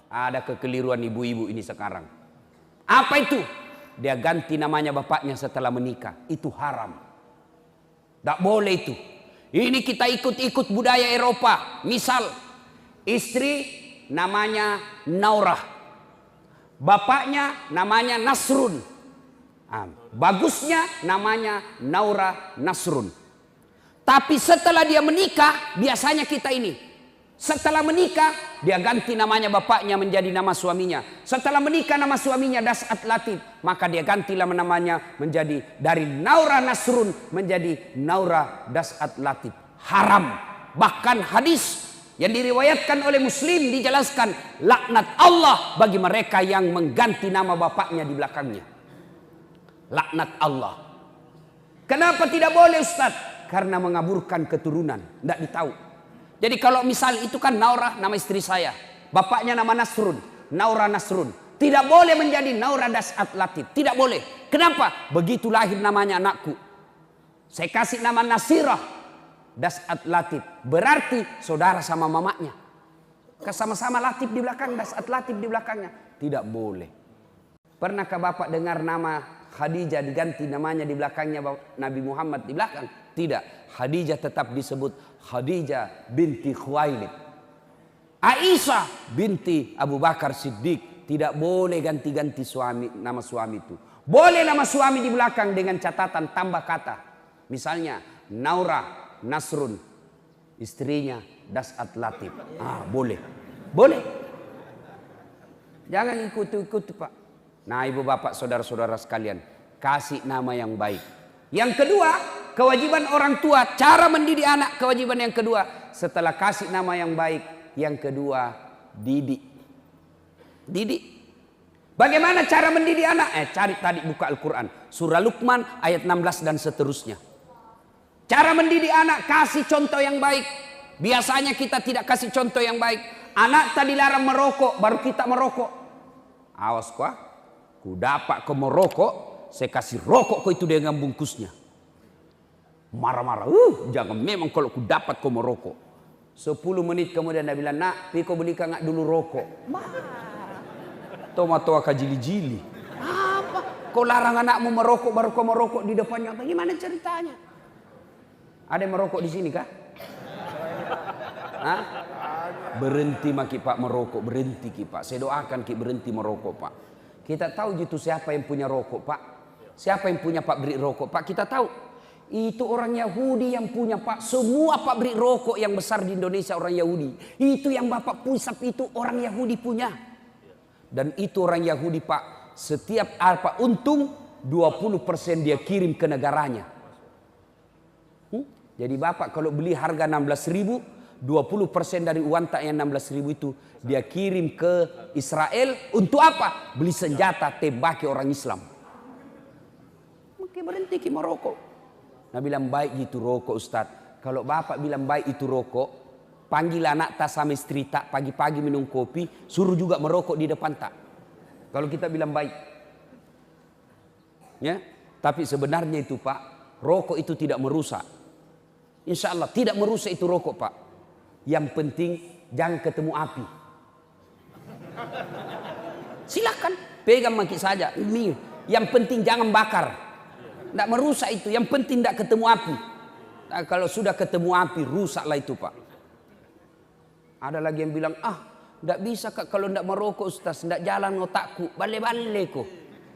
Ada kekeliruan ibu-ibu ini sekarang. Apa itu? Dia ganti namanya bapaknya setelah menikah. Itu haram. Tidak boleh itu. Ini kita ikut-ikut budaya Eropa. Misal, istri namanya Naurah, bapaknya namanya Nasrun. Bagusnya namanya Naura Nasrun. Tapi setelah dia menikah, biasanya kita ini, setelah menikah dia ganti namanya bapaknya menjadi nama suaminya. Setelah menikah nama suaminya Das'at Latif, maka dia gantilah namanya menjadi dari Naura Nasrun menjadi Naura Das'at Latif. Haram. Bahkan hadis yang diriwayatkan oleh Muslim dijelaskan, laknat Allah bagi mereka yang mengganti nama bapaknya di belakangnya. Laknat Allah. Kenapa tidak boleh, Ustaz? Karena mengaburkan keturunan. Tidak ditahu. Jadi kalau misal itu kan Naura nama istri saya, bapaknya nama Nasrun, Naura Nasrun, tidak boleh menjadi Naura Das'at Latif. Tidak boleh. Kenapa? Begitu lahir namanya anakku, saya kasih nama Nasirah Das'at Latif. Berarti saudara sama mamanya. Sama-sama Latif di belakang, Das'at Latif di belakangnya. Tidak boleh. Pernahkah Bapak dengar nama Khadijah diganti namanya di belakangnya Nabi Muhammad di belakang? Tidak. Khadijah tetap disebut Khadijah binti Khuwailid. Aisyah binti Abu Bakar Siddiq. Tidak boleh ganti-ganti nama suami itu. Boleh nama suami di belakang dengan catatan tambah kata. Misalnya Naura Nasrun, istrinya Das'at Latif. Boleh. Boleh. Jangan ikut-ikut, Pak. Nah, ibu bapak saudara-saudara sekalian, kasih nama yang baik. Yang kedua, kewajiban orang tua, cara mendidik anak, kewajiban yang kedua. Setelah kasih nama yang baik, yang kedua, didik. Didik. Bagaimana cara mendidik anak? Cari tadi buka Al-Quran. Surah Luqman ayat 16 dan seterusnya. Cara mendidik anak, kasih contoh yang baik. Biasanya kita tidak kasih contoh yang baik. Anak tadi larang merokok, baru kita merokok. Awas kok. Ku dapat kau merokok, saya kasih rokok kau itu dengan bungkusnya. Marah-marah. Jangan, memang kalau ku dapat kau merokok. 10 menit kemudian dia bilang, nak, kau belikan ngak dulu rokok. Toa-toa kajili-jili. Apa? Kau larang anakmu merokok, baru kau merokok di depannya. Bagaimana ceritanya? Ada yang merokok di sini kah? Berhenti maki Pak merokok, berhenti ki Pak. Saya doakan ki berhenti merokok Pak. Kita tahu gitu siapa yang punya rokok Pak. Siapa yang punya pabrik rokok Pak, kita tahu. Itu orang Yahudi yang punya Pak. Semua pabrik rokok yang besar di Indonesia orang Yahudi. Itu yang Bapak pusap itu orang Yahudi punya. Dan itu orang Yahudi Pak, setiap apa untung 20% dia kirim ke negaranya. Jadi Bapak kalau beli harga 16.000, 20% dari uang tak yang 16.000 itu dia kirim ke Israel untuk apa? Beli senjata tembaki orang Islam. Mungkin berhenti kita merokok. Nah bilang baik itu rokok Ustaz. Kalau Bapak bilang baik itu rokok, panggil anak tak sama istri tak pagi-pagi minum kopi, suruh juga merokok di depan tak. Kalau kita bilang baik. Ya, tapi sebenarnya itu Pak, rokok itu tidak merusak. Insya Allah tidak merusak itu rokok Pak. Yang penting jangan ketemu api. Silakan pegang maki saja. Ini yang penting jangan bakar. Tidak merusak itu. Yang penting tidak ketemu api. Nah, kalau sudah ketemu api rusaklah itu Pak. Ada lagi yang bilang tidak bisa Kak kalau tidak merokok Ustaz. Tidak jalan otakku. Bale-bale kok.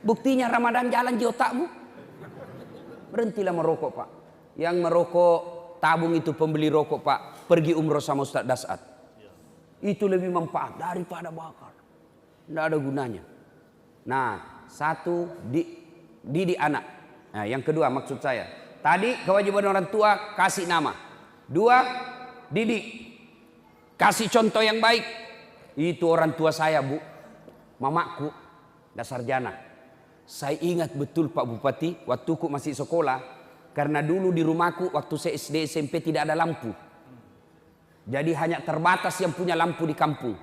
Buktinya Ramadan jalan di otakmu. Berhentilah merokok Pak. Yang merokok tabung itu pembeli rokok Pak. Pergi umroh sama Ustaz Das'at. Itu lebih manfaat daripada bakar. Tidak ada gunanya. Nah, satu didik anak. Nah, yang kedua maksud saya. Tadi kewajiban orang tua kasih nama. 2, didik. Kasih contoh yang baik. Itu orang tua saya Bu. Mamaku Dasarjana. Saya ingat betul Pak Bupati. Waktuku masih sekolah. Karena dulu di rumahku waktu saya SD SMP tidak ada lampu. Jadi hanya terbatas yang punya lampu di kampung.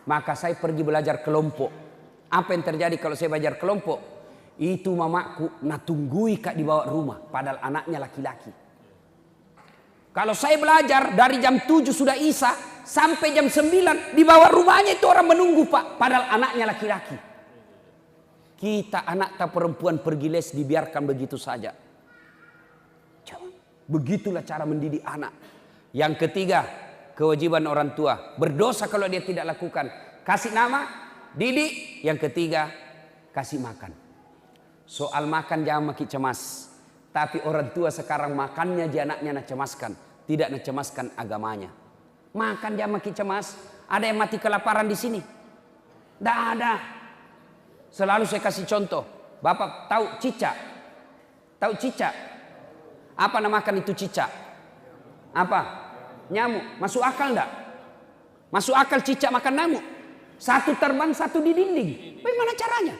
Maka saya pergi belajar kelompok. Apa yang terjadi kalau saya belajar kelompok? Itu mamaku natunggui Kak di bawah rumah. Padahal anaknya laki-laki. Kalau saya belajar dari jam 7 sudah Isya. sampai jam 9 di bawah rumahnya itu orang menunggu Pak. Padahal anaknya laki-laki. Kita anak tak perempuan pergi les dibiarkan begitu saja. Begitulah cara mendidik anak. Yang ketiga, kewajiban orang tua. Berdosa kalau dia tidak lakukan. Kasih nama, didik. Yang ketiga, kasih makan. Soal makan jangan makin cemas. Tapi orang tua sekarang makannya dia anaknya nak cemaskan. Tidak nak cemaskan agamanya. Makan jangan makin cemas. Ada yang mati kelaparan di sini? Tidak ada. Selalu saya kasih contoh. Bapak tahu cicak? Tahu cicak? Apa namakan itu cicak? Apa? Nyamuk. Masuk akal enggak? Masuk akal cicak makan nyamuk? Satu terbang, satu di dinding. Bagaimana caranya?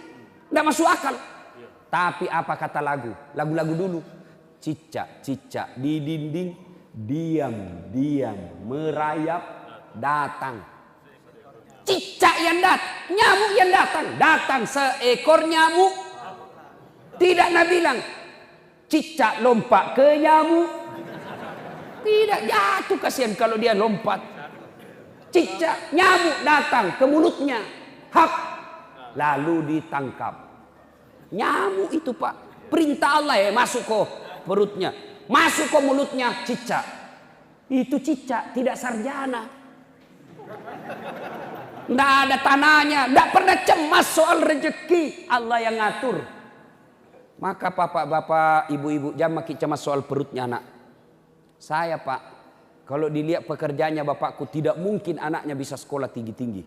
Enggak masuk akal. Tapi apa kata lagu? Lagu-lagu dulu. Cicak-cicak di dinding, diam-diam merayap datang. Cicak yang datang, nyamuk yang datang. Datang seekor nyamuk. Tidak nak bilang cicak lompat ke nyamuk. Tidak, jatuh kasihan kalau dia lompat. Cicak, nyamuk datang ke mulutnya. Hap, lalu ditangkap. Nyamuk itu Pak, perintah Allah ya masuk ke perutnya. Masuk ke mulutnya cicak. Itu cicak, tidak sarjana. Tidak ada tanahnya, tidak pernah cemas soal rezeki. Allah yang ngatur. Maka bapak-bapak, ibu-ibu jangan makin cemas soal perutnya anak. Saya Pak, kalau dilihat pekerjaannya bapakku tidak mungkin anaknya bisa sekolah tinggi-tinggi.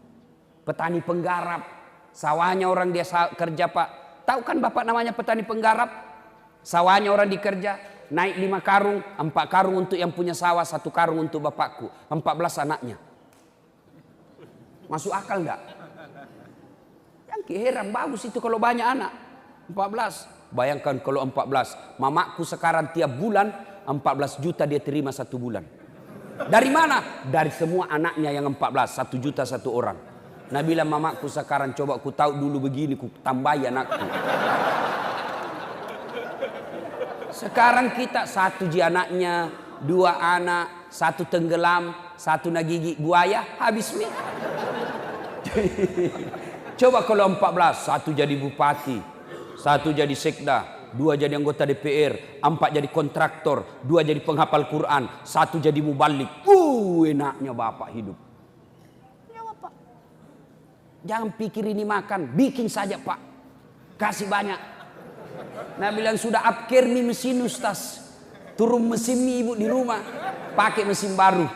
Petani penggarap, sawahnya orang dia kerja Pak. Tahu kan bapak namanya petani penggarap? Sawahnya orang dikerja, naik 5 karung, 4 karung untuk yang punya sawah, 1 karung untuk bapakku. 14 anaknya. Masuk akal enggak? Yang heran bagus itu kalau banyak anak. 14. Bayangkan kalau 14. Mamaku sekarang tiap bulan 14 juta dia terima 1 bulan. Dari mana? Dari semua anaknya yang 14. 1 juta 1 orang. Nah bilang mamaku sekarang coba ku tahu dulu begini ku tambahi anakku. Sekarang kita 1 ji anaknya, 2 anak, 1 tenggelam, 1 nagigi buaya, habis nih. Coba kalau 14, 1 jadi bupati, 1 jadi sekda, 2 jadi anggota DPR, 4 jadi kontraktor, 2 jadi penghafal Quran, 1 jadi mubalik. Enaknya bapak hidup. Ya bapak. Jangan pikir ini makan, bikin saja Pak. Kasih banyak. Nah bilang sudah upgrade nih mesin Ustaz. Turun mesin nih ibu di rumah, pakai mesin baru.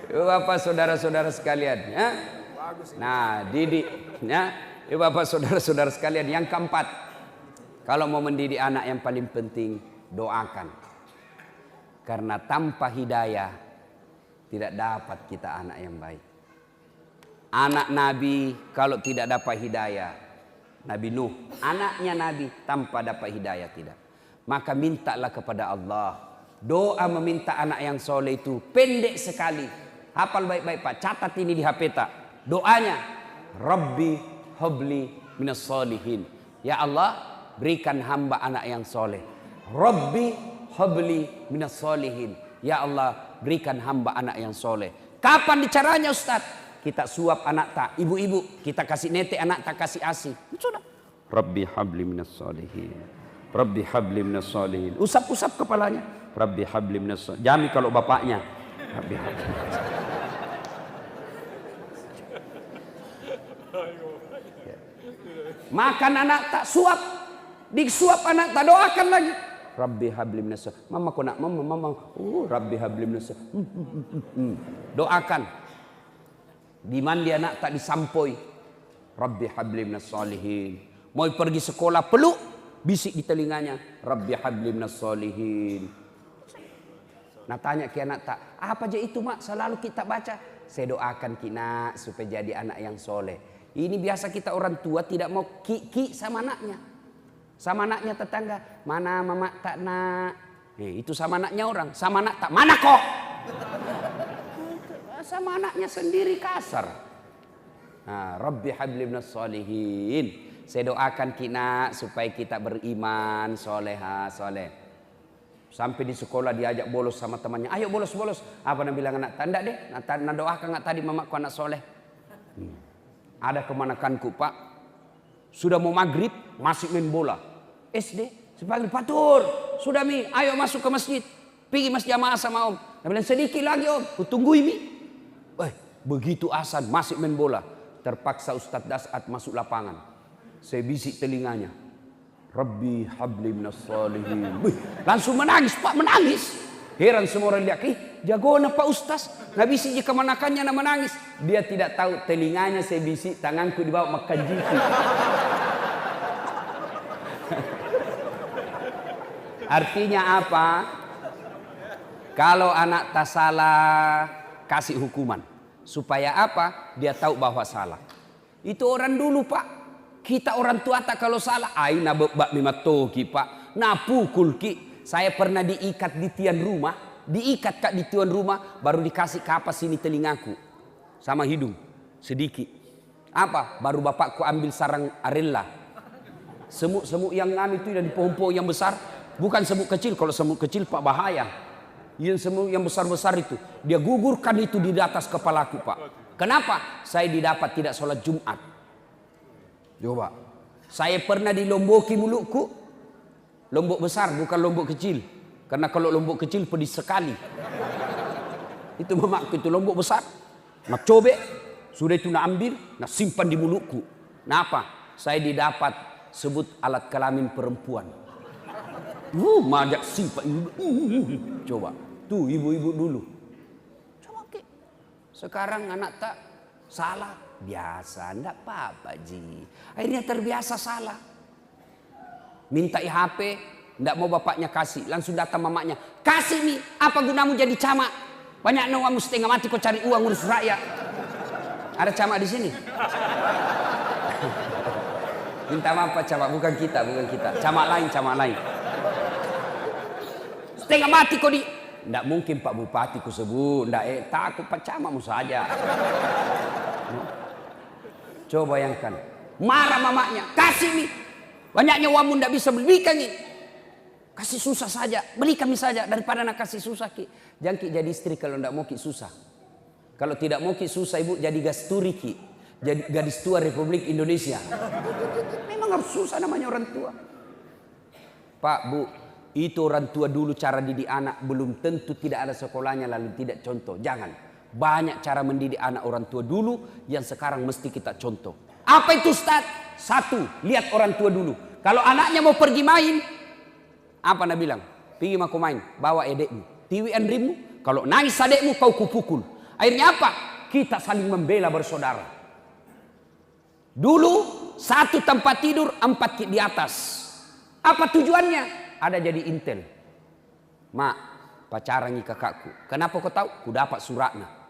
Bapak saudara-saudara sekalian, ya. Nah, didik, ya. Bapak saudara-saudara sekalian, yang keempat, kalau mau mendidik anak yang paling penting doakan. Karena tanpa hidayah tidak dapat kita anak yang baik. Anak Nabi kalau tidak dapat hidayah, Nabi Nuh, anaknya Nabi tanpa dapat hidayah tidak. Maka mintalah kepada Allah. Doa meminta anak yang soleh itu pendek sekali. Hafal baik-baik Pak, catat ini di HP tak. Doanya, Rabbi habli minas solihin. Ya Allah, berikan hamba anak yang soleh. Rabbi habli minas solihin. Ya Allah, berikan hamba anak yang soleh. Kapan caranya Ustaz? Kita suap anak tak, ibu-ibu kita kasih nete anak tak kasih asi. Sudah. Rabbi habli minas solihin. Rabbi habli minas solihin. Usap-usap kepalanya. Rabbi habli minas solihin. Jami kalau bapaknya. Rabbi habli. Makan anak tak suap, disuap anak tak doakan lagi. Rabbi habli minas solihin. Mama kau nak mama. Rabbi habli minas solihin. Doakan. Di mana dia anak tak disampoi. Rabbi habli minas solihin. Mau pergi sekolah peluk, bisik di telinganya. Rabbi habli minas solihin. Nah tanya ke anak tak, apa aja itu mak selalu kita baca. Saya doakan kina supaya jadi anak yang soleh. Ini biasa kita orang tua tidak mau ki sama anaknya. Sama anaknya tetangga. Mana mama tak nak. Itu sama anaknya orang. Sama anak tak, mana kok. Sama anaknya sendiri kasar. Nah, Rabbi habli minas solihin. Saya doakan kina supaya kita beriman, soleha, soleh. Sampai di sekolah diajak bolos sama temannya. Ayo bolos-bolos. Apa nak bilang anak tanda deh. Nak doakan nggak tadi mamaku anak soleh. Ada kemanakanku Pak. Sudah mau maghrib masih main bola. SD. Sepanggil Patur. Sudah Mi. Ayo masuk ke masjid. Pergi mas jamaah sama Om. Nak bilang sedikit lagi Om. Kutungguin Mi. Begitu azan masih main bola. Terpaksa Ustadz Dasat masuk lapangan. Saya bisik telinganya. Rabbi habli minas salihin. Langsung menangis Pak, menangis. Heran semua orang lihat, jago na Pak Ustaz. Nggak bisik jika manakannya na menangis. Dia tidak tahu telinganya saya bisik, tanganku dibawa makan jiki. Artinya apa? Kalau anak tak salah, kasih hukuman. Supaya apa? Dia tahu bahwa salah. Itu orang dulu Pak. Kita orang tua tak kalau salah, aina bebak mimatoki Pak, na pukul ki. Saya pernah diikat di tiang rumah, diikat Kak di tiang rumah, baru dikasih kapas sini telingaku, sama hidung, sedikit. Apa? Baru bapakku ambil sarang arella. Semut-semut yang ngam itu dari pohon-pohon yang besar, bukan semut kecil. Kalau semut kecil Pak bahaya. Yang semut yang besar-besar itu, dia gugurkan itu di atas kepalaku Pak. Kenapa? Saya didapat tidak sholat Jumat. Coba, saya pernah dilomboki mulutku. Lombok besar bukan lombok kecil. Karena kalau lombok kecil pedis sekali. Itu mamaku itu lombok besar. Nak cobek, sudah itu nak ambil, nak simpan di mulutku. Kenapa? Saya didapat sebut alat kelamin perempuan. Majak simpan. Coba, tuh ibu-ibu dulu. Coba ke. Sekarang anak tak salah. Biasa, enggak apa-apa Ji. Akhirnya terbiasa salah. Minta HP, enggak mau bapaknya kasih. Langsung datang mamanya. Kasih nih, apa gunamu jadi camat? Banyak nawamu setengah mati kau cari uang urus rakyat. Ada camat di sini? Minta maaf Pak camat, bukan kita. Camat lain. Setengah mati kau di... Enggak mungkin Pak Bupati ku sebut. Enggak, takut Pak camatmu saja. Coba bayangkan, marah mamanya, kasih nih, banyaknya wamun tidak bisa belikan nih, kasih susah saja, beli kami saja daripada nak kasih susah ki. Jangan ki jadi istri kalau tidak mau ki susah. Kalau tidak mau ki susah ibu jadi gasturi ki, jadi gadis tua Republik Indonesia. Memang harus susah namanya orang tua. Pak Bu, itu orang tua dulu cara didik anak belum tentu tidak ada sekolahnya lalu tidak contoh. Jangan. Banyak cara mendidik anak orang tua dulu yang sekarang mesti kita contoh. Apa itu Ustaz? Satu, lihat orang tua dulu. Kalau anaknya mau pergi main, apa nak bilang? Pergi aku main, bawa edekmu. Tiwi andrimu, kalau nangis adekmu kau kupukul. Akhirnya apa? Kita saling membela bersaudara. Dulu satu tempat tidur, 4 di atas. Apa tujuannya? Ada jadi intel. Mak, pacaran nih kakakku. Kenapa kau tahu? Ku dapat suratnya.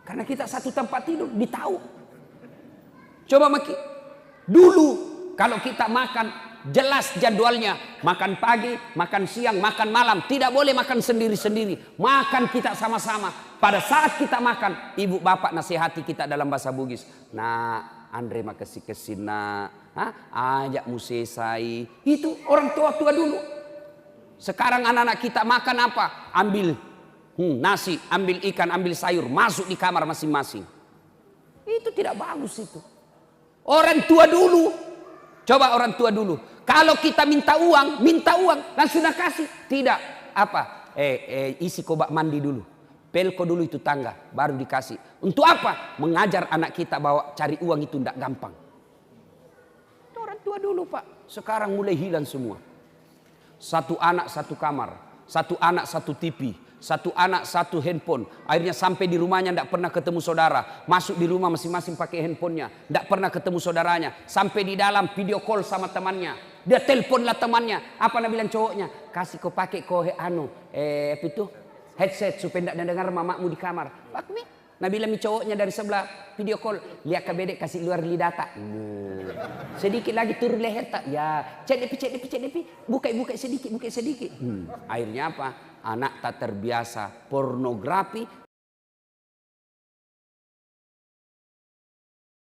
Karena kita satu tempat tidur, ditahu. Coba maki. Dulu kalau kita makan jelas jadwalnya. Makan pagi, makan siang, makan malam. Tidak boleh makan sendiri-sendiri. Makan kita sama-sama. Pada saat kita makan, ibu bapak nasihati kita dalam bahasa Bugis. Nah, Andre makasih kesina. Ajak musesai. Itu orang tua-tua dulu. Sekarang anak-anak kita makan apa? Ambil nasi, ambil ikan, ambil sayur, masuk di kamar masing-masing. Itu tidak bagus itu. Orang tua dulu, coba orang tua dulu. Kalau kita minta uang, langsung nak kasih. Tidak, apa? Isi kobak mandi dulu. Pelko dulu itu tangga, baru dikasih. Untuk apa? Mengajar anak kita bahwa cari uang itu tidak gampang. Itu orang tua dulu Pak. Sekarang mulai hilang semua. Satu anak satu kamar, satu anak satu TV. Satu anak, satu handphone. Akhirnya sampai di rumahnya tidak pernah ketemu saudara. Masuk di rumah masing-masing pakai handphonenya. Tidak pernah ketemu saudaranya. Sampai di dalam video call sama temannya. Dia teleponlah temannya. Apa nak bilang cowoknya? Kasih kau pakai kau apa itu? Headset supaya tidak dengar mamamu di kamar. Nah bilang cowoknya dari sebelah video call. Lihat ke bedek kasih luar lidata. Sedikit lagi turun leher tak? Ya. Cek depi. Buka sedikit. Akhirnya apa? Anak tak terbiasa pornografi